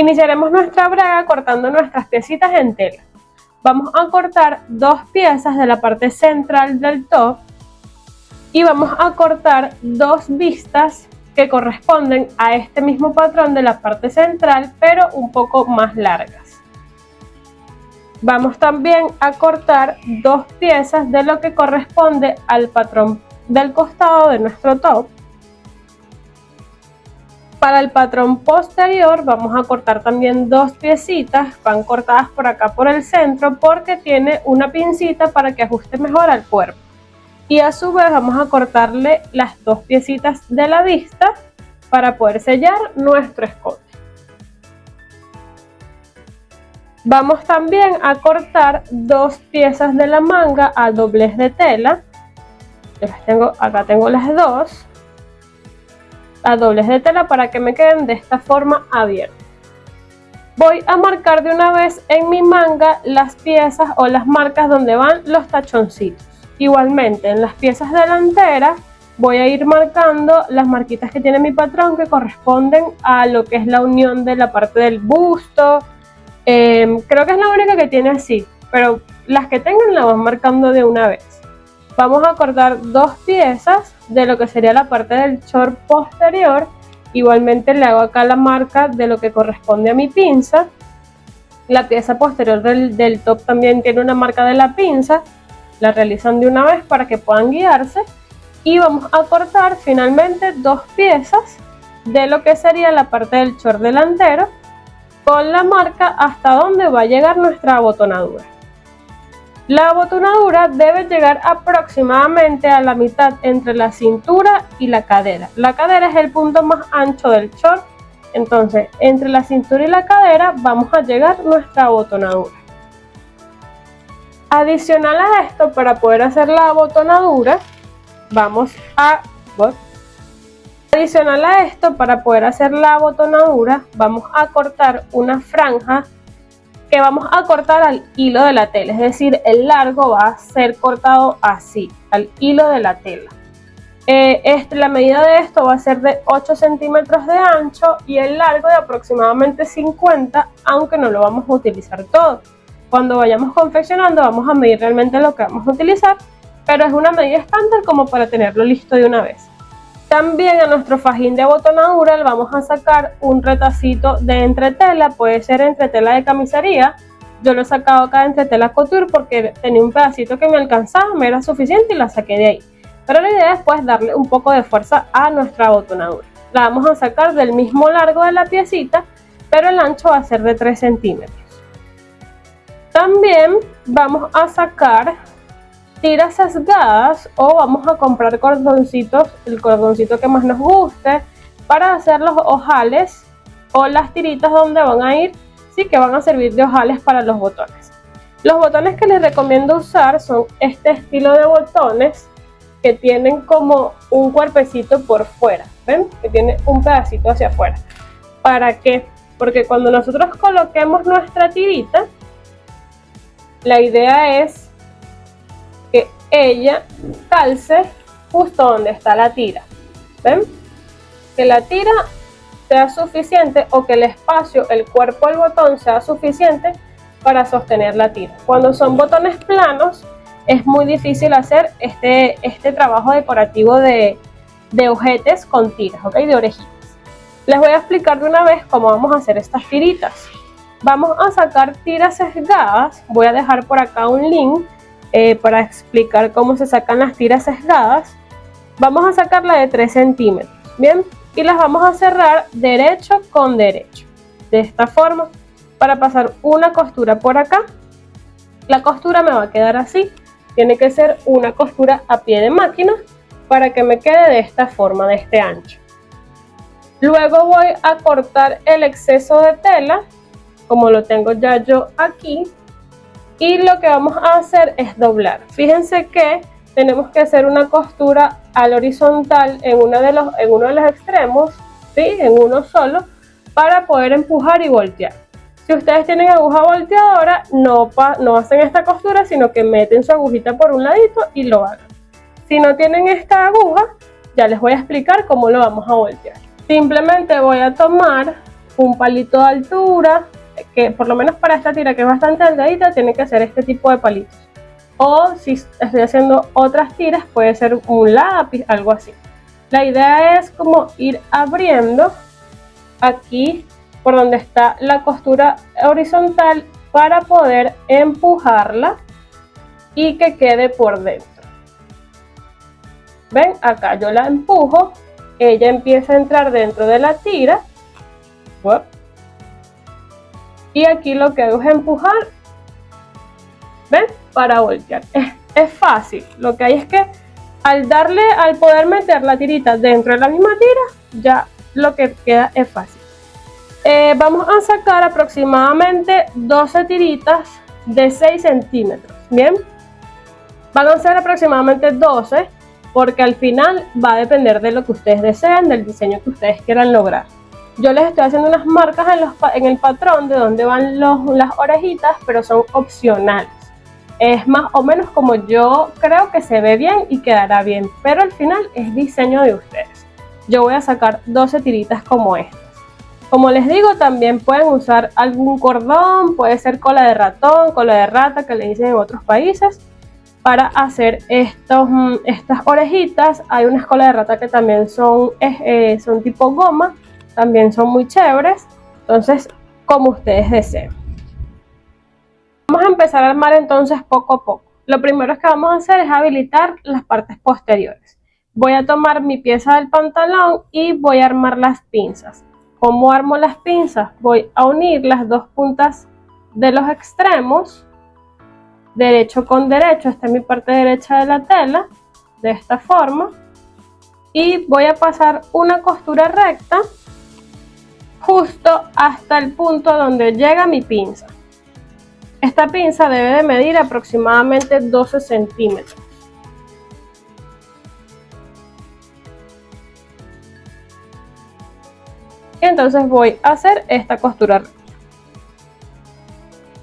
Iniciaremos nuestra braga cortando nuestras piecitas en tela. Vamos a cortar 2 piezas de la parte central del top y vamos a cortar 2 vistas que corresponden a este mismo patrón de la parte central, pero un poco más largas. Vamos también a cortar 2 piezas de lo que corresponde al patrón del costado de nuestro top. Para el patrón posterior vamos a cortar también 2 piecitas, van cortadas por acá por el centro porque tiene una pincita para que ajuste mejor al cuerpo. Y a su vez vamos a cortarle las 2 piecitas de la vista para poder sellar nuestro escote. Vamos también a cortar 2 piezas de la manga a doblez de tela. Acá tengo las 2 a doblez de tela para que me queden de esta forma abiertas. Voy a marcar de una vez en mi manga las piezas o las marcas donde van los tachoncitos. Igualmente en las piezas delanteras voy a ir marcando las marquitas que tiene mi patrón que corresponden a lo que es la unión de la parte del busto. Creo que es la única que tiene así, pero las que tengan la van marcando de una vez. Vamos a cortar 2 piezas de lo que sería la parte del short posterior. Igualmente le hago acá la marca de lo que corresponde a mi pinza. La pieza posterior del top también tiene una marca de la pinza. La realizan de una vez para que puedan guiarse. Y vamos a cortar finalmente 2 piezas de lo que sería la parte del short delantero con la marca hasta donde va a llegar nuestra abotonadura. La abotonadura debe llegar aproximadamente a la mitad entre la cintura y la cadera. La cadera es el punto más ancho del short, entonces entre la cintura y la cadera vamos a llegar nuestra abotonadura. Adicional a esto, para poder hacer la abotonadura, vamos a cortar una franja que vamos a cortar al hilo de la tela, es decir, el largo va a ser cortado así, al hilo de la tela. La medida de esto va a ser de 8 centímetros de ancho y el largo de aproximadamente 50, aunque no lo vamos a utilizar todo. Cuando vayamos confeccionando vamos a medir realmente lo que vamos a utilizar, pero es una medida estándar como para tenerlo listo de una vez. También a nuestro fajín de abotonadura le vamos a sacar un retacito de entretela, puede ser entretela de camisería. Yo lo he sacado acá de entretela couture porque tenía un pedacito que me alcanzaba, me era suficiente y la saqué de ahí. Pero la idea es pues darle un poco de fuerza a nuestra abotonadura. La vamos a sacar del mismo largo de la piecita, pero el ancho va a ser de 3 centímetros. También vamos a sacar tiras sesgadas o vamos a comprar cordoncitos, el cordoncito que más nos guste, para hacer los ojales o las tiritas donde van a ir, sí, que van a servir de ojales para los botones. Los botones que les recomiendo usar son este estilo de botones que tienen como un cuerpecito por fuera, ¿ven? Que tiene un pedacito hacia afuera. ¿Para qué? Porque cuando nosotros coloquemos nuestra tirita, la idea es que ella calce justo donde está la tira. ¿Ven? Que la tira sea suficiente o que el espacio, el cuerpo del botón sea suficiente para sostener la tira. Cuando son botones planos es muy difícil hacer este trabajo decorativo de ojetes con tiras, ¿ok? De orejitas. Les voy a explicar de una vez cómo vamos a hacer estas tiritas. Vamos a sacar tiras sesgadas. Voy a dejar por acá un link para explicar cómo se sacan las tiras sesgadas. Vamos a sacarla de 3 centímetros, ¿bien? Y las vamos a cerrar derecho con derecho, de esta forma, para pasar una costura por acá. La costura me va a quedar así, tiene que ser una costura a pie de máquina para que me quede de esta forma, de este ancho. Luego voy a cortar el exceso de tela, como lo tengo ya yo aquí, y lo que vamos a hacer es doblar. Fíjense que tenemos que hacer una costura al horizontal en uno de los extremos, ¿sí? En uno solo, para poder empujar y voltear. Si ustedes tienen aguja volteadora, no hacen esta costura, sino que meten su agujita por un ladito y lo hagan. Si no tienen esta aguja, ya les voy a explicar cómo lo vamos a voltear. Simplemente voy a tomar un palito de altura, que por lo menos para esta tira que es bastante delgadita tiene que ser este tipo de palitos. O si estoy haciendo otras tiras puede ser un lápiz, algo así. La idea es como ir abriendo aquí por donde está la costura horizontal para poder empujarla y que quede por dentro. ¿Ven? Acá yo la empujo, ella empieza a entrar dentro de la tira. Y aquí lo que hago es empujar, ¿ven? Para voltear. Es fácil, lo que hay es que al poder meter la tirita dentro de la misma tira, ya lo que queda es fácil. Vamos a sacar aproximadamente 12 tiritas de 6 centímetros, ¿bien? Van a ser aproximadamente 12 porque al final va a depender de lo que ustedes deseen, del diseño que ustedes quieran lograr. Yo les estoy haciendo unas marcas en el patrón de donde van las orejitas, pero son opcionales. Es más o menos como yo creo que se ve bien y quedará bien, pero al final es diseño de ustedes. Yo voy a sacar 12 tiritas como estas. Como les digo, también pueden usar algún cordón, puede ser cola de ratón, cola de rata que le dicen en otros países, para hacer estas orejitas. Hay unas colas de rata que también son tipo goma, también son muy chéveres, entonces como ustedes deseen. Vamos a empezar a armar entonces poco a poco. Lo primero que vamos a hacer es habilitar las partes posteriores. Voy a tomar mi pieza del pantalón y voy a armar las pinzas. ¿Cómo armo las pinzas? Voy a unir las dos puntas de los extremos, derecho con derecho, esta es mi parte derecha de la tela, de esta forma, y voy a pasar una costura recta justo hasta el punto donde llega mi pinza. Esta pinza debe de medir aproximadamente 12 centímetros. Y entonces voy a hacer esta costura recta.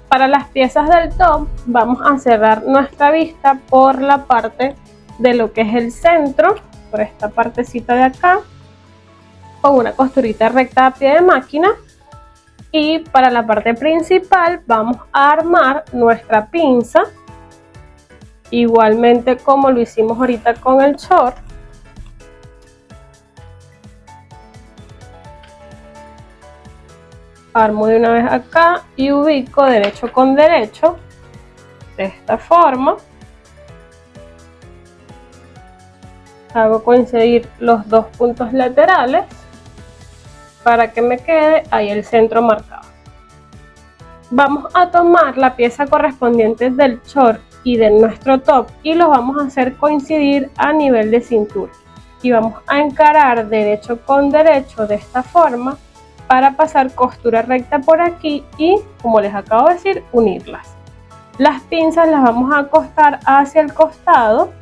Para las piezas del top vamos a cerrar nuestra vista por la parte de lo que es el centro, por esta partecita de acá, con una costurita recta a pie de máquina. Y para la parte principal vamos a armar nuestra pinza, igualmente como lo hicimos ahorita con el short. Armo de una vez acá y ubico derecho con derecho, de esta forma. Hago coincidir los dos puntos laterales para que me quede ahí el centro marcado. Vamos a tomar la pieza correspondiente del short y de nuestro top y los vamos a hacer coincidir a nivel de cintura. Y vamos a encarar derecho con derecho de esta forma para pasar costura recta por aquí y, como les acabo de decir, unirlas. Las pinzas las vamos a acostar hacia el costado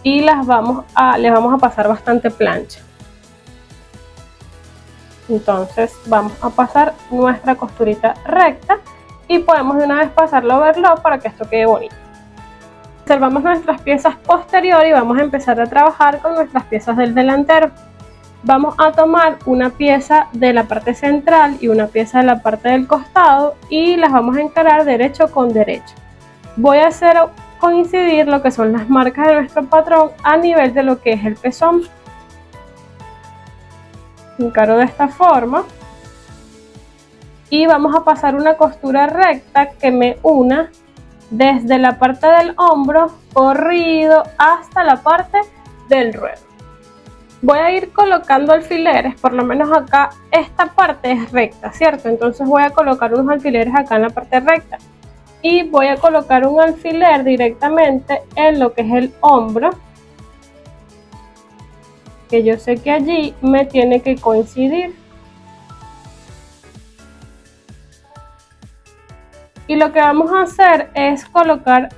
y les vamos a pasar bastante plancha. Entonces vamos a pasar nuestra costurita recta y podemos de una vez pasarlo a overlock para que esto quede bonito. Observamos nuestras piezas posteriores y vamos a empezar a trabajar con nuestras piezas del delantero. Vamos a tomar una pieza de la parte central y una pieza de la parte del costado y las vamos a encarar derecho con derecho. Voy a hacer coincidir lo que son las marcas de nuestro patrón a nivel de lo que es el pezón. Encaro de esta forma y vamos a pasar una costura recta que me una desde la parte del hombro corrido hasta la parte del ruedo. Voy a ir colocando alfileres, por lo menos acá esta parte es recta, ¿cierto? Entonces voy a colocar unos alfileres acá en la parte recta y voy a colocar un alfiler directamente en lo que es el hombro, que yo sé que allí me tiene que coincidir. Y lo que vamos a hacer es colocar,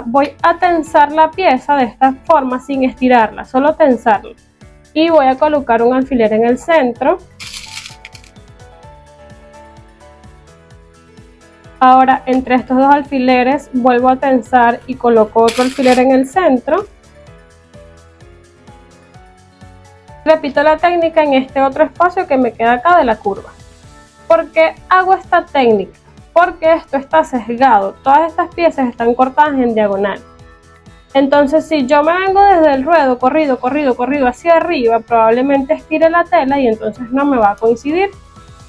voy a tensar la pieza de esta forma sin estirarla, solo tensarla. Y voy a colocar un alfiler en el centro. Ahora entre estos dos alfileres vuelvo a tensar y coloco otro alfiler en el centro. Repito la técnica en este otro espacio que me queda acá de la curva. ¿Por qué hago esta técnica? Porque esto está sesgado, todas estas piezas están cortadas en diagonal. Entonces si yo me vengo desde el ruedo corrido hacia arriba, probablemente estire la tela y entonces no me va a coincidir.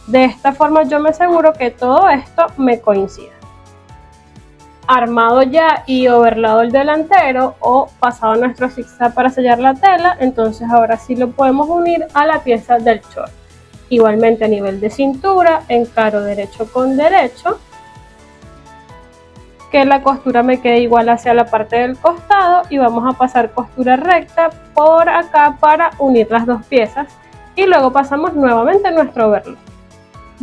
De esta forma yo me aseguro que todo esto me coincida. Armado ya y overlado el delantero o pasado nuestro zigzag para sellar la tela, entonces ahora sí lo podemos unir a la pieza del short. Igualmente a nivel de cintura, encaro derecho con derecho, que la costura me quede igual hacia la parte del costado y vamos a pasar costura recta por acá para unir las dos piezas y luego pasamos nuevamente nuestro overlock.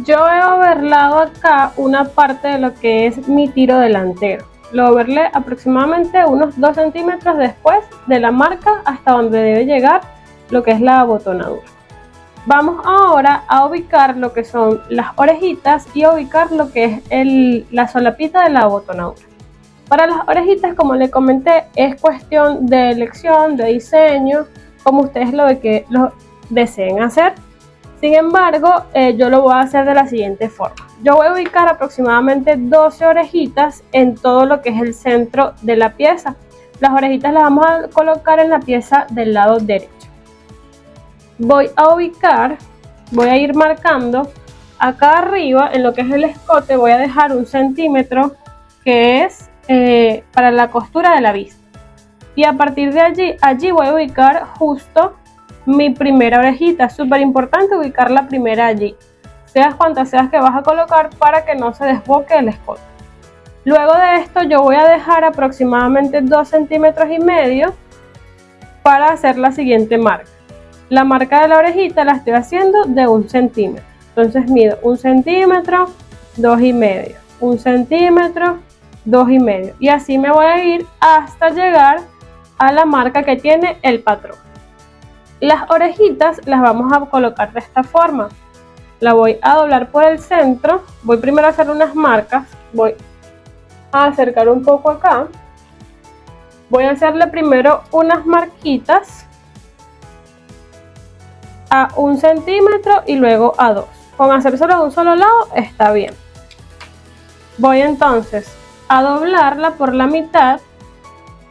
Yo he overlado acá una parte de lo que es mi tiro delantero. Lo overlé aproximadamente unos 2 centímetros después de la marca hasta donde debe llegar lo que es la abotonadura. Vamos ahora a ubicar lo que son las orejitas y a ubicar lo que es la solapita de la abotonadura. Para las orejitas, como les comenté, es cuestión de elección, de diseño, como ustedes lo deseen hacer. Sin embargo, yo lo voy a hacer de la siguiente forma. Yo voy a ubicar aproximadamente 12 orejitas en todo lo que es el centro de la pieza. Las orejitas las vamos a colocar en la pieza del lado derecho. Voy a ir marcando acá arriba en lo que es el escote, voy a dejar 1 centímetro que es para la costura de la vista. Y a partir de allí voy a ubicar justo mi primera orejita. Es súper importante ubicar la primera allí, seas cuantas seas que vas a colocar para que no se desboque el escote. Luego de esto yo voy a dejar aproximadamente 2,5 centímetros para hacer la siguiente marca. La marca de la orejita la estoy haciendo de 1 centímetro. Entonces mido 1 centímetro, 2,5, 1 centímetro, 2,5. Y así me voy a ir hasta llegar a la marca que tiene el patrón. Las orejitas las vamos a colocar de esta forma. La voy a doblar por el centro. Voy primero a hacer unas marcas. Voy a acercar un poco acá. Voy a hacerle primero unas marquitas a 1 centímetro y luego a 2. Con hacérselo de un solo lado está bien. Voy entonces a doblarla por la mitad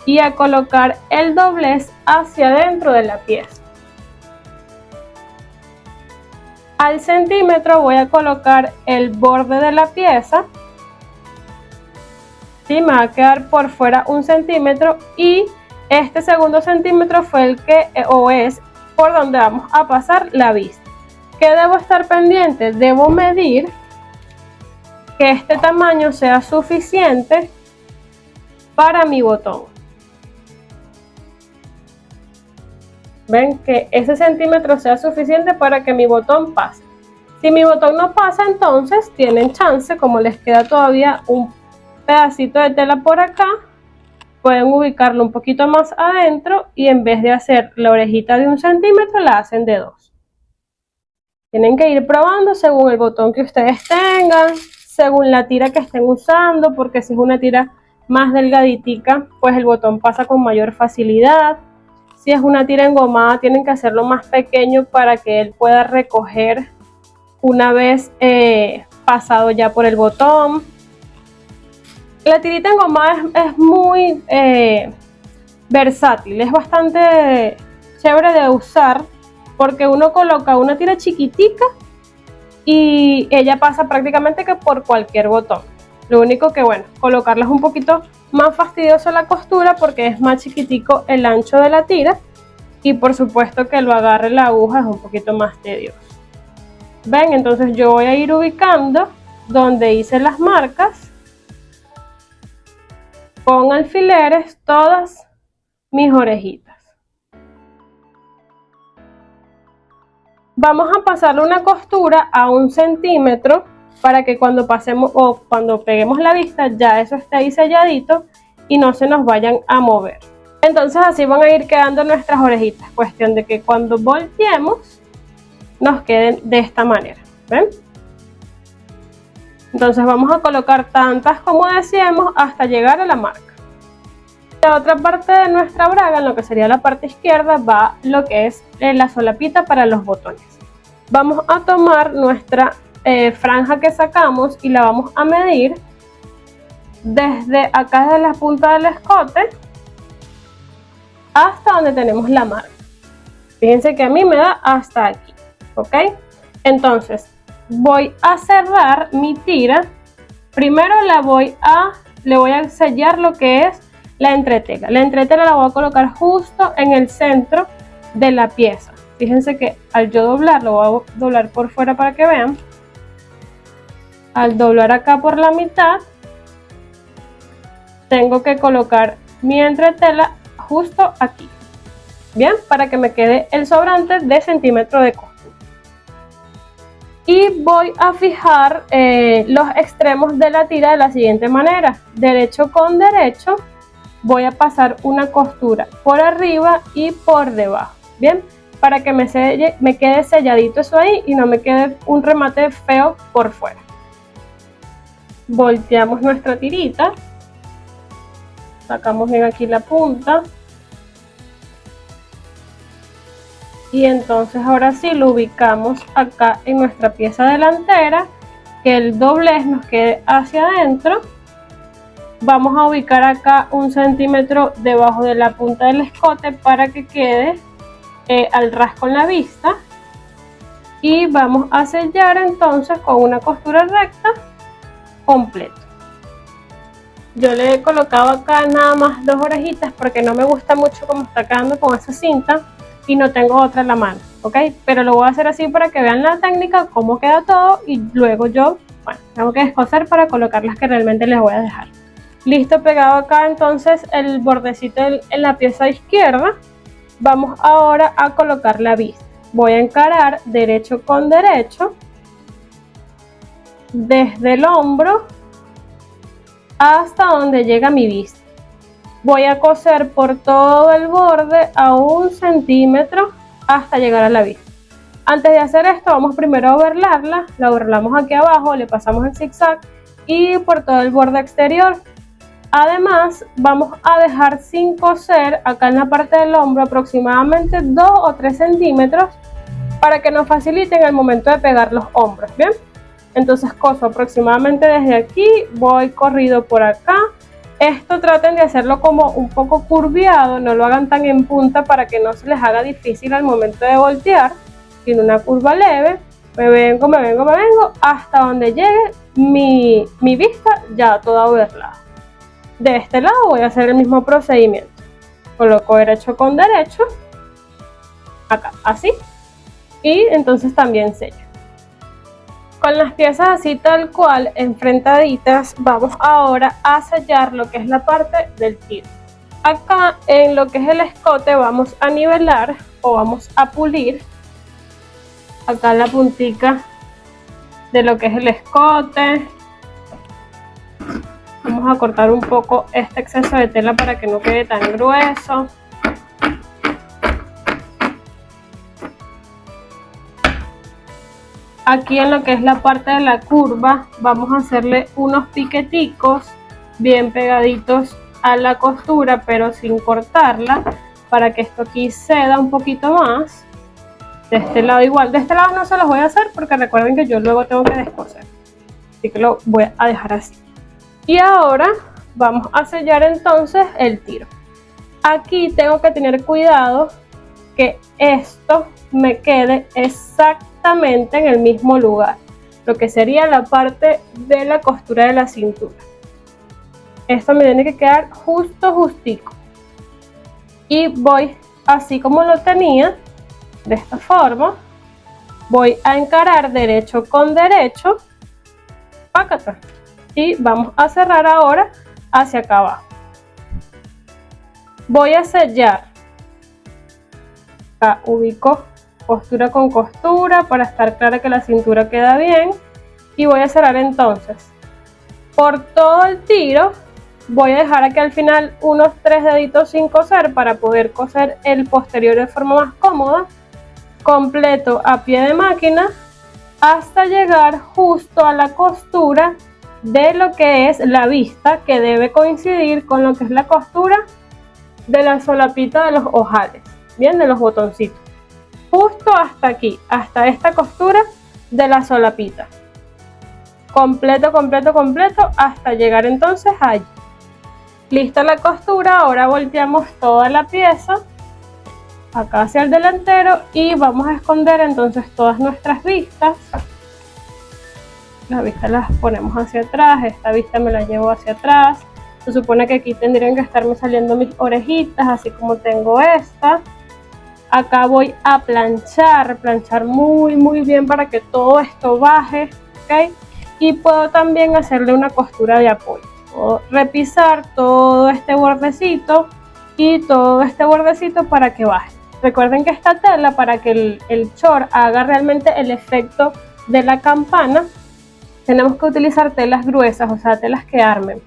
y a colocar el doblez hacia adentro de la pieza. Al centímetro voy a colocar el borde de la pieza. ¿Sí? Me va a quedar por fuera 1 centímetro y este segundo centímetro fue el que es por donde vamos a pasar la vista. ¿Qué debo estar pendiente? Debo medir que este tamaño sea suficiente para mi botón. Ven que ese centímetro sea suficiente para que mi botón pase. Si mi botón no pasa, entonces tienen chance, como les queda todavía un pedacito de tela por acá, pueden ubicarlo un poquito más adentro y en vez de hacer la orejita de 1 centímetro, la hacen de 2. Tienen que ir probando según el botón que ustedes tengan, según la tira que estén usando, porque si es una tira más delgaditica, pues el botón pasa con mayor facilidad. Si es una tira engomada, tienen que hacerlo más pequeño para que él pueda recoger una vez pasado ya por el botón. La tirita engomada es muy versátil, es bastante chévere de usar porque uno coloca una tira chiquitica y ella pasa prácticamente que por cualquier botón. Lo único que, bueno, colocarla es un poquito más fastidioso la costura porque es más chiquitico el ancho de la tira y por supuesto que lo agarre la aguja es un poquito más tedioso. Ven, entonces yo voy a ir ubicando donde hice las marcas con alfileres todas mis orejitas. Vamos a pasarle una costura a 1 centímetro para que cuando pasemos o cuando peguemos la vista ya eso esté ahí selladito y no se nos vayan a mover. Entonces así van a ir quedando nuestras orejitas, cuestión de que cuando volteemos nos queden de esta manera, ¿ven? Entonces vamos a colocar tantas como deseemos hasta llegar a la marca. la otra parte de nuestra braga, en lo que sería la parte izquierda, va lo que es la solapita para los botones. Vamos a tomar nuestra franja que sacamos y la vamos a medir desde acá de la punta del escote hasta donde tenemos la marca. Fíjense que a mí me da hasta aquí, ¿ok? Entonces voy a cerrar mi tira. Primero le voy a sellar lo que es la entretela. La entretela la voy a colocar justo en el centro de la pieza. Fíjense que al yo doblar, lo voy a doblar por fuera para que vean. Al doblar acá por la mitad, tengo que colocar mi entretela justo aquí. Bien, para que me quede el sobrante de centímetro de costura. Y voy a fijar los extremos de la tira de la siguiente manera. Derecho con derecho, voy a pasar una costura por arriba y por debajo. Bien, para que me quede selladito eso ahí y no me quede un remate feo por fuera. Volteamos nuestra tirita, sacamos bien aquí la punta y entonces ahora sí lo ubicamos acá en nuestra pieza delantera, que el doblez nos quede hacia adentro. Vamos a ubicar acá 1 centímetro debajo de la punta del escote para que quede al ras con la vista, y vamos a sellar entonces con una costura recta completo. Yo le he colocado acá nada más 2 orejitas porque no me gusta mucho como está quedando con esa cinta y no tengo otra en la mano, ¿ok? Pero lo voy a hacer así para que vean la técnica, cómo queda todo, y luego yo, bueno, tengo que descoser para colocar las que realmente les voy a dejar. Listo, pegado acá entonces el bordecito en la pieza izquierda. Vamos ahora a colocar la vista. Voy a encarar derecho con derecho desde el hombro hasta donde llega mi vista. Voy a coser por todo el borde a 1 centímetro hasta llegar a la vista. Antes de hacer esto, vamos primero a overlarla. La overlamos aquí abajo, le pasamos el zigzag y por todo el borde exterior. Además, vamos a dejar sin coser acá en la parte del hombro aproximadamente 2 o 3 centímetros para que nos facilite en el momento de pegar los hombros. Bien, entonces coso aproximadamente desde aquí, voy corrido por acá. Esto traten de hacerlo como un poco curviado, no lo hagan tan en punta para que no se les haga difícil al momento de voltear, sino una curva leve. Me vengo hasta donde llegue mi vista ya toda overlada. De este lado voy a hacer el mismo procedimiento. Coloco derecho con derecho, acá, así, y entonces también sello. Con las piezas así tal cual, enfrentaditas, vamos ahora a sellar lo que es la parte del tiro. Acá en lo que es el escote vamos a nivelar o vamos a pulir acá la puntica de lo que es el escote. Vamos a cortar un poco este exceso de tela para que no quede tan grueso. Aquí en lo que es la parte de la curva vamos a hacerle unos piqueticos bien pegaditos a la costura, pero sin cortarla, para que esto aquí ceda un poquito más. De este lado igual, de este lado no se los voy a hacer porque recuerden que yo luego tengo que descoser, así que lo voy a dejar así. Y ahora vamos a sellar entonces el tiro. Aquí tengo que tener cuidado que esto me quede exactamente en el mismo lugar, lo que sería la parte de la costura de la cintura. Esto me tiene que quedar justico. Y voy así como lo tenía, de esta forma. Voy a encarar derecho con derecho, pácata. Y vamos a cerrar ahora hacia acá abajo. Voy a sellar. Acá ubico costura con costura para estar clara que la cintura queda bien. Y voy a cerrar entonces. Por todo el tiro voy a dejar aquí al final unos 3 deditos sin coser para poder coser el posterior de forma más cómoda. Completo a pie de máquina hasta llegar justo a la costura de lo que es la vista, que debe coincidir con lo que es la costura de la solapita de los ojales, bien, de los botoncitos, justo hasta aquí, hasta esta costura de la solapita, completo, completo, completo, hasta llegar entonces allí. Lista la costura, ahora volteamos toda la pieza acá hacia el delantero y vamos a esconder entonces todas nuestras vistas. Las vistas las ponemos hacia atrás, esta vista me la llevo hacia atrás. Se supone que aquí tendrían que estarme saliendo mis orejitas, así como tengo esta. Acá voy a planchar muy bien para que todo esto baje, ¿ok? Y puedo también hacerle una costura de apoyo. Puedo repisar todo este bordecito y todo este bordecito para que baje. Recuerden que esta tela, para que el short haga realmente el efecto de la campana, tenemos que utilizar telas gruesas, o sea, telas que armen.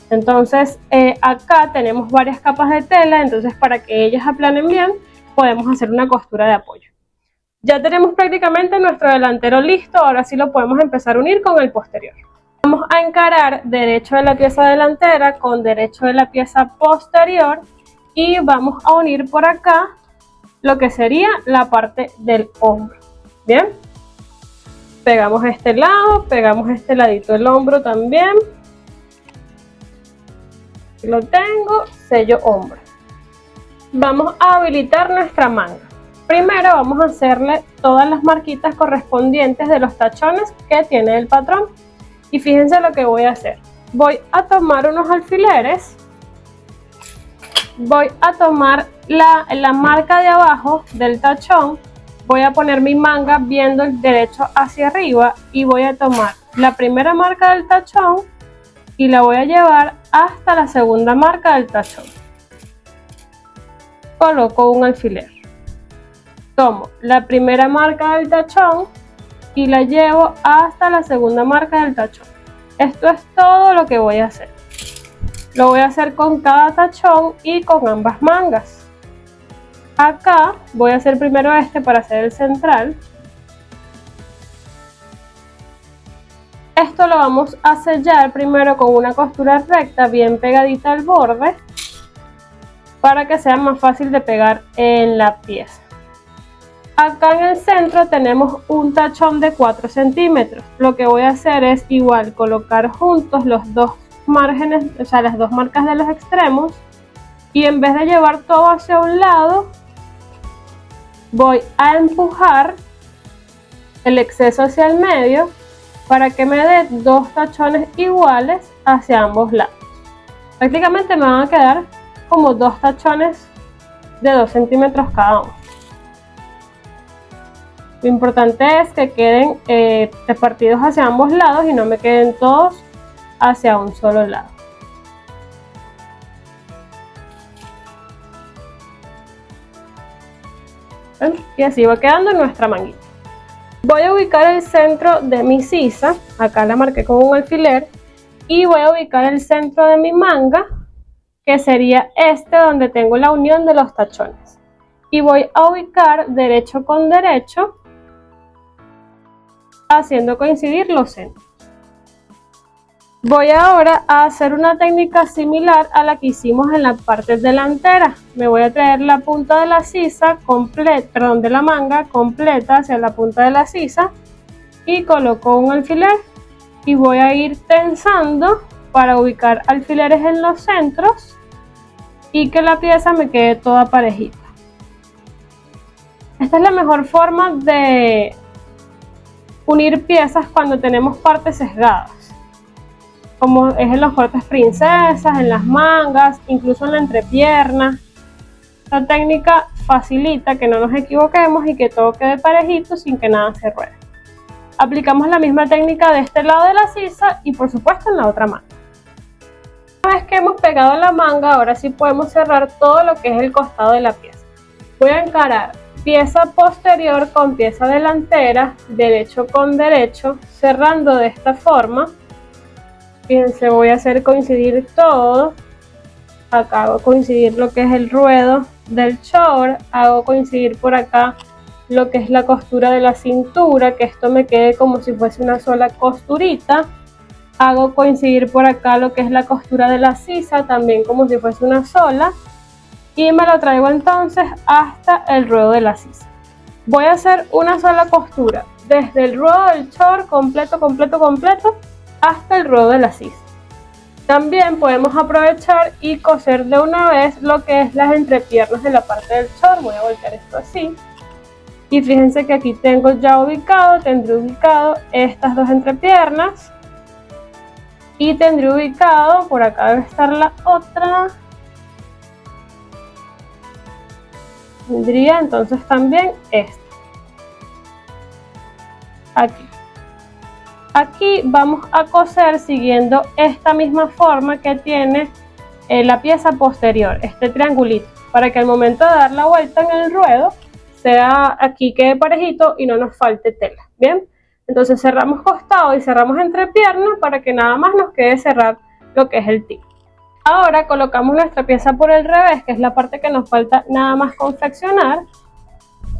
Entonces acá tenemos varias capas de tela, entonces para que ellas aplanen bien podemos hacer una costura de apoyo. Ya tenemos prácticamente nuestro delantero listo, ahora sí lo podemos empezar a unir con el posterior. Vamos a encarar derecho de la pieza delantera con derecho de la pieza posterior y vamos a unir por acá lo que sería la parte del hombro. Bien, pegamos este lado, pegamos este ladito del hombro también. Aquí lo tengo, sello hombro. Vamos a habilitar nuestra manga. Primero vamos a hacerle todas las marquitas correspondientes de los tachones que tiene el patrón. Y fíjense lo que voy a hacer. Voy a tomar unos alfileres. Voy a tomar la marca de abajo del tachón. Voy a poner mi manga viendo el derecho hacia arriba. Y voy a tomar la primera marca del tachón y la voy a llevar hasta la segunda marca del tachón. Coloco un alfiler. Tomo la primera marca del tachón y la llevo hasta la segunda marca del tachón. Esto es todo lo que voy a hacer. Lo voy a hacer con cada tachón y con ambas mangas. Acá voy a hacer primero este para hacer el central. Esto lo vamos a sellar primero con una costura recta bien pegadita al borde para que sea más fácil de pegar en la pieza. Acá en el centro tenemos un tachón de 4 centímetros. Lo que voy a hacer es igual colocar juntos los dos márgenes, o sea, las dos marcas de los extremos, y en vez de llevar todo hacia un lado, voy a empujar el exceso hacia el medio para que me dé dos tachones iguales hacia ambos lados. Prácticamente me van a quedar como dos tachones de 2 centímetros cada uno. Lo importante es que queden repartidos hacia ambos lados y no me queden todos hacia un solo lado. ¿Ven? Y así va quedando nuestra manguita. Voy a ubicar el centro de mi sisa, acá la marqué con un alfiler, y voy a ubicar el centro de mi manga, que sería este donde tengo la unión de los tachones. Y voy a ubicar derecho con derecho, haciendo coincidir los centros. Voy ahora a hacer una técnica similar a la que hicimos en la parte delantera. Me voy a traer la punta de la sisa completa, de la manga completa hacia la punta de la sisa y coloco un alfiler y voy a ir tensando para ubicar alfileres en los centros y que la pieza me quede toda parejita. Esta es la mejor forma de unir piezas cuando tenemos partes sesgadas, como es en los cortes princesas, en las mangas, incluso en la entrepierna. Esta técnica facilita que no nos equivoquemos y que todo quede parejito sin que nada se ruede. Aplicamos la misma técnica de este lado de la sisa y por supuesto en la otra manga. Una vez que hemos pegado la manga, ahora sí podemos cerrar todo lo que es el costado de la pieza. Voy a encarar pieza posterior con pieza delantera, derecho con derecho, cerrando de esta forma. Fíjense, voy a hacer coincidir todo. Acá hago coincidir lo que es el ruedo del short, hago coincidir por acá lo que es la costura de la cintura, que esto me quede como si fuese una sola costurita. Hago coincidir por acá lo que es la costura de la sisa, también como si fuese una sola. y me lo traigo entonces hasta el ruedo de la sisa. Voy a hacer una sola costura desde el ruedo del short completo hasta el ruedo de la sisa. También podemos aprovechar y coser de una vez lo que es las entrepiernas de la parte del short. Voy a voltear esto así. Y fíjense que aquí tengo ya tendré ubicado estas dos entrepiernas. Y tendré ubicado, por acá debe estar la otra. Tendría entonces también esta. Aquí. Aquí vamos a coser siguiendo esta misma forma que tiene la pieza posterior, este triangulito, para que al momento de dar la vuelta en el ruedo, sea aquí quede parejito y no nos falte tela. Bien, entonces cerramos costado y cerramos entrepierna para que nada más nos quede cerrar lo que es el tiro. Ahora colocamos nuestra pieza por el revés, que es la parte que nos falta nada más confeccionar.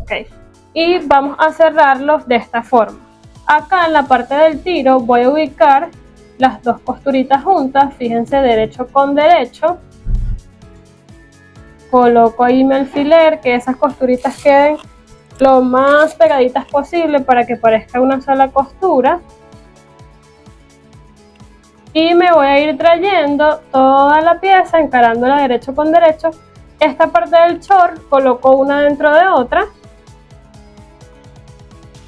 Okay. Y vamos a cerrarlos de esta forma. Acá en la parte del tiro voy a ubicar las dos costuritas juntas, fíjense, derecho con derecho. Coloco ahí mi alfiler, que esas costuritas queden lo más pegaditas posible para que parezca una sola costura. Y me voy a ir trayendo toda la pieza, encarándola derecho con derecho. Esta parte del short coloco una dentro de otra.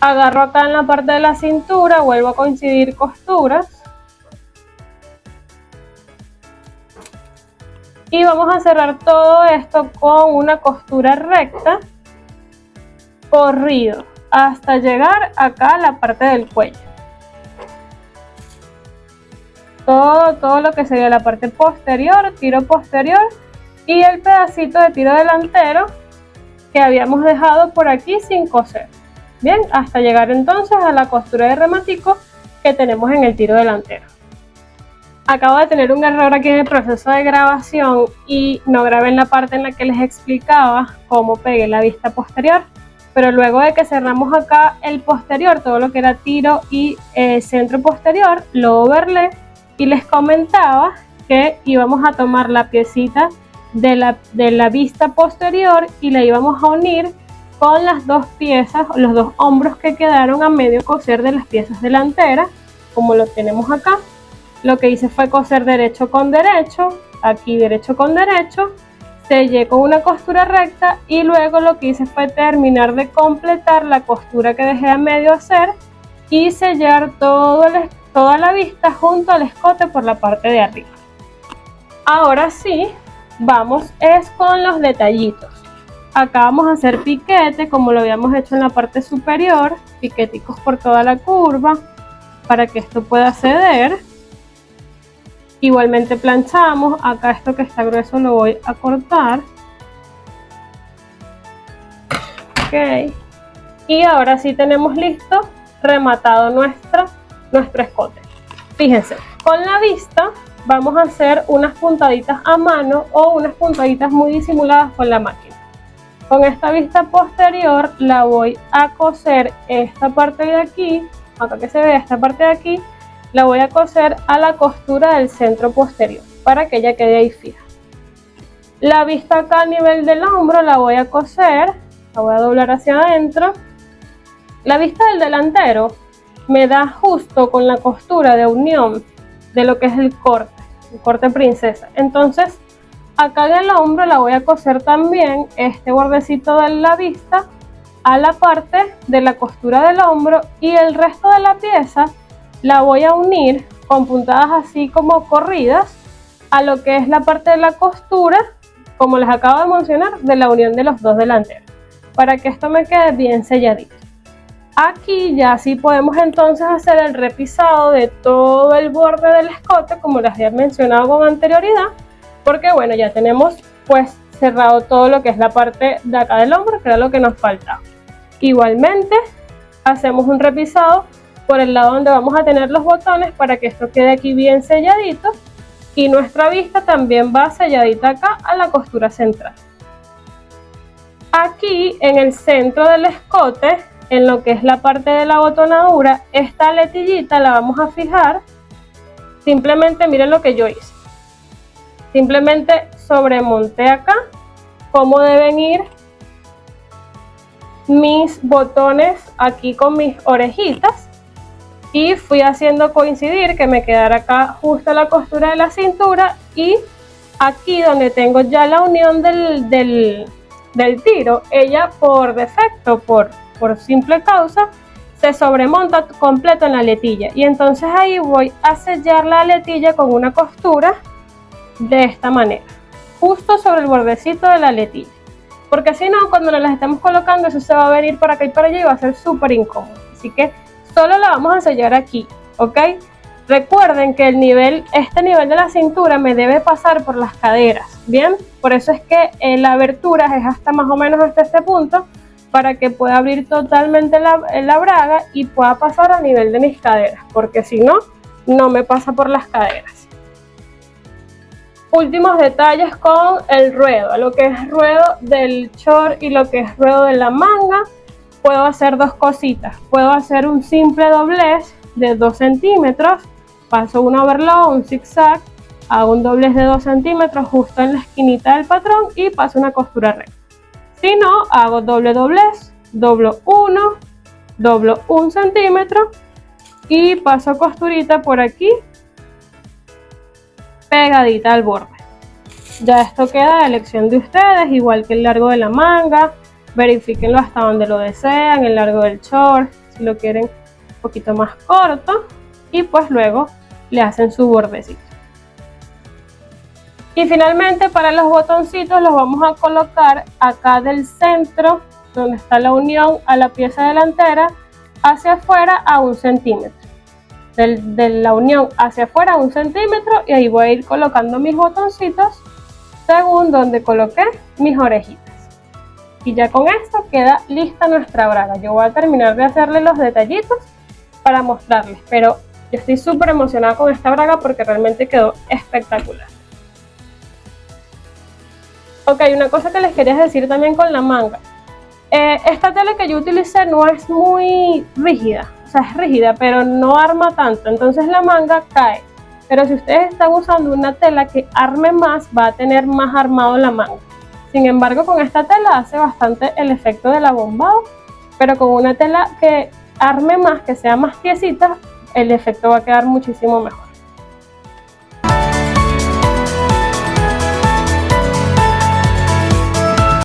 Agarro acá en la parte de la cintura, vuelvo a coincidir costuras. Y vamos a cerrar todo esto con una costura recta, corrido, hasta llegar acá a la parte del cuello. Todo lo que sería la parte posterior, tiro posterior y el pedacito de tiro delantero que habíamos dejado por aquí sin coser. Bien, hasta llegar entonces a la costura de rematico que tenemos en el tiro delantero. Acabo de tener un error aquí en el proceso de grabación y no grabé en la parte en la que les explicaba cómo pegué la vista posterior. Pero luego de que cerramos acá el posterior, todo lo que era tiro y centro posterior, lo overlé y les comentaba que íbamos a tomar la piecita de la vista posterior y la íbamos a unir con las dos piezas, los dos hombros que quedaron a medio coser de las piezas delanteras, como lo tenemos acá. Lo que hice fue coser derecho con derecho, aquí derecho con derecho, sellé con una costura recta y luego lo que hice fue terminar de completar la costura que dejé a medio hacer y sellar toda la vista junto al escote por la parte de arriba. Ahora sí, vamos con los detallitos. Acá vamos a hacer piquete como lo habíamos hecho en la parte superior, piqueticos por toda la curva para que esto pueda ceder. Igualmente planchamos, acá esto que está grueso lo voy a cortar. Ok, y ahora sí tenemos listo, rematado nuestro escote. Fíjense, con la vista vamos a hacer unas puntaditas a mano o unas puntaditas muy disimuladas con la máquina. Con esta vista posterior la voy a coser esta parte de aquí, acá que se vea esta parte de aquí, la voy a coser a la costura del centro posterior para que ella quede ahí fija. La vista acá a nivel del hombro la voy a coser, la voy a doblar hacia adentro. La vista del delantero me da justo con la costura de unión de lo que es el corte princesa. Entonces acá en el hombro la voy a coser también este bordecito de la vista a la parte de la costura del hombro y el resto de la pieza la voy a unir con puntadas así como corridas a lo que es la parte de la costura, como les acabo de mencionar, de la unión de los dos delanteros, para que esto me quede bien selladito. Aquí ya sí podemos entonces hacer el repisado de todo el borde del escote, como les había mencionado con anterioridad, porque bueno, ya tenemos pues cerrado todo lo que es la parte de acá del hombro, que era lo que nos faltaba. Igualmente hacemos un repisado por el lado donde vamos a tener los botones para que esto quede aquí bien selladito y nuestra vista también va selladita acá a la costura central. Aquí en el centro del escote, en lo que es la parte de la botonadura, esta letillita la vamos a fijar. Simplemente miren lo que yo hice. Simplemente sobremonté acá cómo deben ir mis botones aquí con mis orejitas, y fui haciendo coincidir que me quedara acá justo la costura de la cintura, y aquí donde tengo ya la unión del tiro, ella por defecto, por simple causa, se sobremonta completo en la letilla, y entonces ahí voy a sellar la letilla con una costura de esta manera, justo sobre el bordecito de la letilla, porque si no, cuando nos las estemos colocando, eso se va a venir para acá y para allá y va a ser súper incómodo. Así que solo la vamos a sellar aquí, ¿ok? Recuerden que este nivel de la cintura me debe pasar por las caderas, ¿bien? Por eso es que la abertura es hasta más o menos hasta este punto, para que pueda abrir totalmente la braga y pueda pasar a nivel de mis caderas, porque si no, no me pasa por las caderas. Últimos detalles con el ruedo, lo que es ruedo del short y lo que es ruedo de la manga. Puedo hacer dos cositas, puedo hacer un simple doblez de 2 centímetros, paso un overlock, un zigzag, hago un doblez de 2 centímetros justo en la esquinita del patrón y paso una costura recta. Si no, hago doble doblez, doblo 1 centímetro y paso costurita por aquí pegadita al borde. Ya esto queda a elección de ustedes, igual que el largo de la manga. Verifíquenlo hasta donde lo desean, el largo del short, si lo quieren un poquito más corto, y pues luego le hacen su bordecito. Y finalmente, para los botoncitos los vamos a colocar acá del centro, donde está la unión a la pieza delantera, hacia afuera a 1 centímetro. De la unión hacia afuera a 1 centímetro, y ahí voy a ir colocando mis botoncitos según donde coloqué mis orejitas. Y ya con esto queda lista nuestra braga. Yo voy a terminar de hacerle los detallitos para mostrarles, pero yo estoy súper emocionada con esta braga porque realmente quedó espectacular. Ok, una cosa que les quería decir también con la manga. Esta tela que yo utilicé no es muy rígida, o sea, es rígida, pero no arma tanto, entonces la manga cae. Pero si ustedes están usando una tela que arme más, va a tener más armado la manga. Sin embargo, con esta tela hace bastante el efecto del abombado, pero con una tela que arme más, que sea más tiesita, el efecto va a quedar muchísimo mejor.